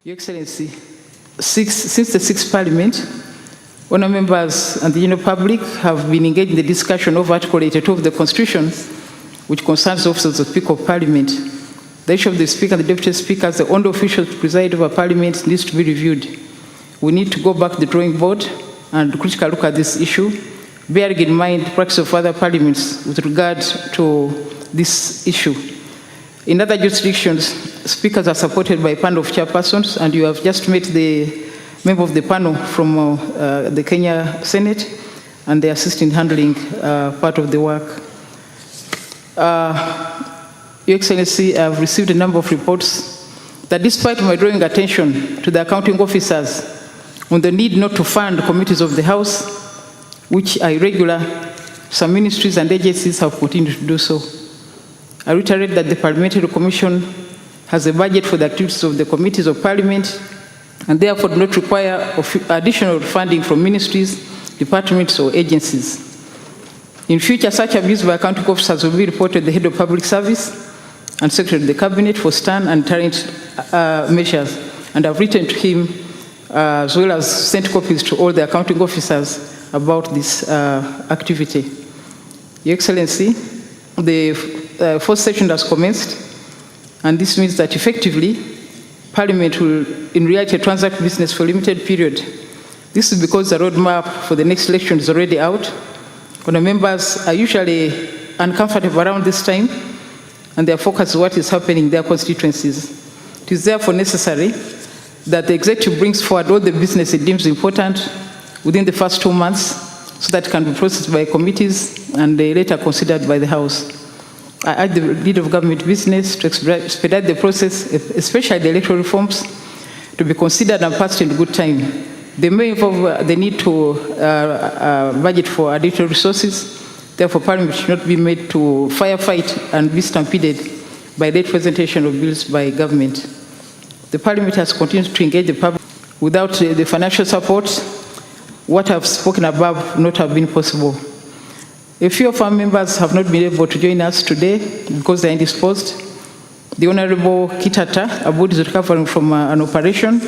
Your Excellency, since the sixth Parliament, honourable members and the general public have been engaged in the discussion of Article 82 of the Constitution, which concerns the officers of the Speaker of Parliament. The issue of the Speaker and the Deputy Speaker as the only officials to preside over Parliament needs to be reviewed. We need to go back to the drawing board and critically look at this issue, bearing in mind the practice of other parliaments with regard to this issue. In other jurisdictions, speakers are supported by a panel of chairpersons, and you have just met the member of the panel from the Kenya Senate, and they assist in handling part of the work. Your Excellency, I have received a number of reports that despite my drawing attention to the accounting officers on the need not to fund committees of the House, which are irregular, some ministries and agencies have continued to do so. I reiterate that the Parliamentary Commission has a budget for the activities of the committees of Parliament and therefore do not require additional funding from ministries, departments, or agencies. In future, such abuse by accounting officers will be reported to the Head of Public Service and Secretary of the Cabinet for stern and deterrent measures, and I've written to him as well as sent copies to all the accounting officers about this activity. Your Excellency, the fourth session has commenced, and this means that effectively, Parliament will in reality transact business for a limited period. This is because the roadmap for the next election is already out. When the members are usually uncomfortable around this time, and their focus is what is happening in their constituencies. It is therefore necessary that the executive brings forward all the business it deems important within the first 2 months, so that it can be processed by committees and later considered by the House. I urge the leader of government business to expedite the process, especially the electoral reforms, to be considered and passed in good time. They may involve the need to budget for additional resources. Therefore, Parliament should not be made to firefight and be stampeded by late presentation of bills by government. The Parliament has continued to engage the public. Without the financial support, what I've spoken above would not have been possible. A few of our members have not been able to join us today because they are indisposed. The Honourable Kitata Abud is recovering from an operation.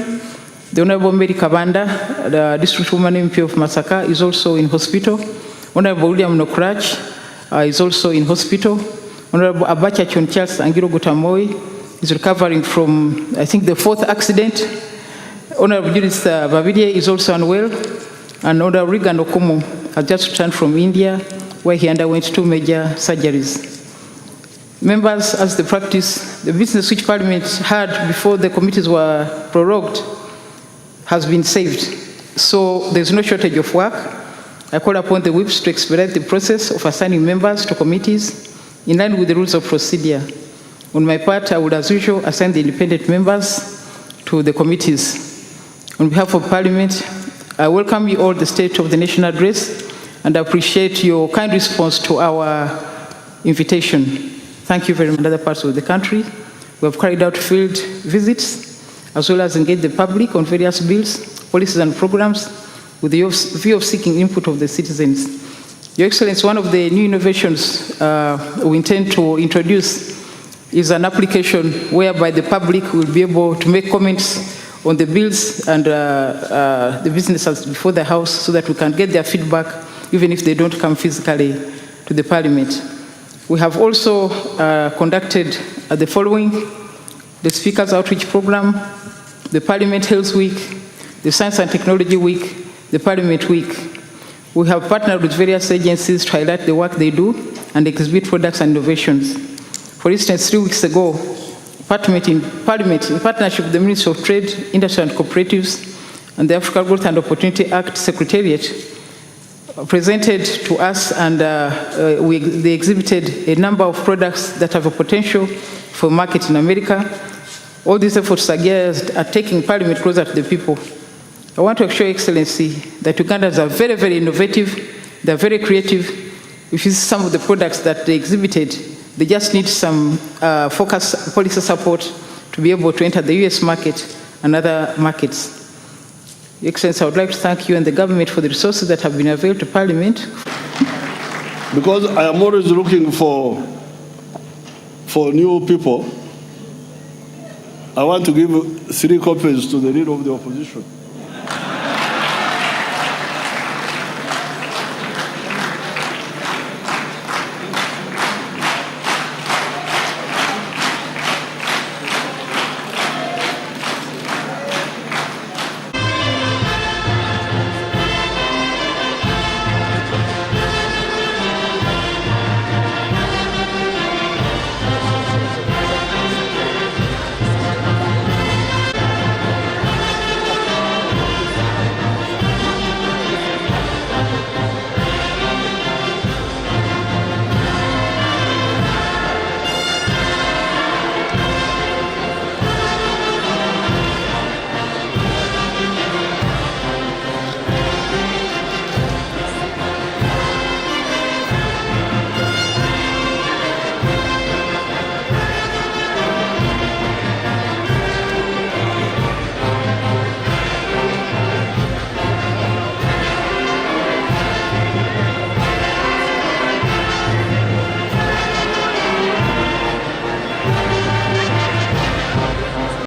The Honourable Mary Kabanda, the District Woman MP of Masaka, is also in hospital. Honourable William Nokrach is also in hospital. Honourable Abacha Chonchas Angiro Gutamoi is recovering from, I think, the fourth accident. Honourable Judith Bavidie is also unwell. And Honourable Regan Okumu has just returned from India, where he underwent 2 major surgeries. Members, as the practice, the business which Parliament had before the committees were prorogued has been saved. So there's no shortage of work. I call upon the whips to expedite the process of assigning members to committees in line with the rules of procedure. On my part, I would, as usual, assign the independent members to the committees. On behalf of Parliament, I welcome you all the State of the Nation address and appreciate your kind response to our invitation. Thank you very much. In other parts of the country, we have carried out field visits as well as engaged the public on various bills, policies and programs with the view of seeking input of the citizens. Your Excellency, one of the new innovations we intend to introduce is an application whereby the public will be able to make comments on the bills and the businesses before the House so that we can get their feedback even if they don't come physically to the Parliament. We have also conducted the following: the Speaker's Outreach Program, the Parliament Health Week, the Science and Technology Week, the Parliament Week. We have partnered with various agencies to highlight the work they do and exhibit products and innovations. For instance, 3 weeks ago, Parliament, in partnership with the Ministry of Trade, Industry and Cooperatives and the Africa Growth and Opportunity Act Secretariat, presented to us and they exhibited a number of products that have a potential for market in America. All these efforts are geared at taking Parliament closer to the people. I want to assure Excellency that Ugandans are very, very innovative. They're very creative. If you see some of the products that they exhibited, they just need some focus policy support to be able to enter the US market and other markets. Your Excellency, I would like to thank you and the government for the resources that have been availed to Parliament. Because I am always looking for new people, I want to give 3 copies to the leader of the opposition.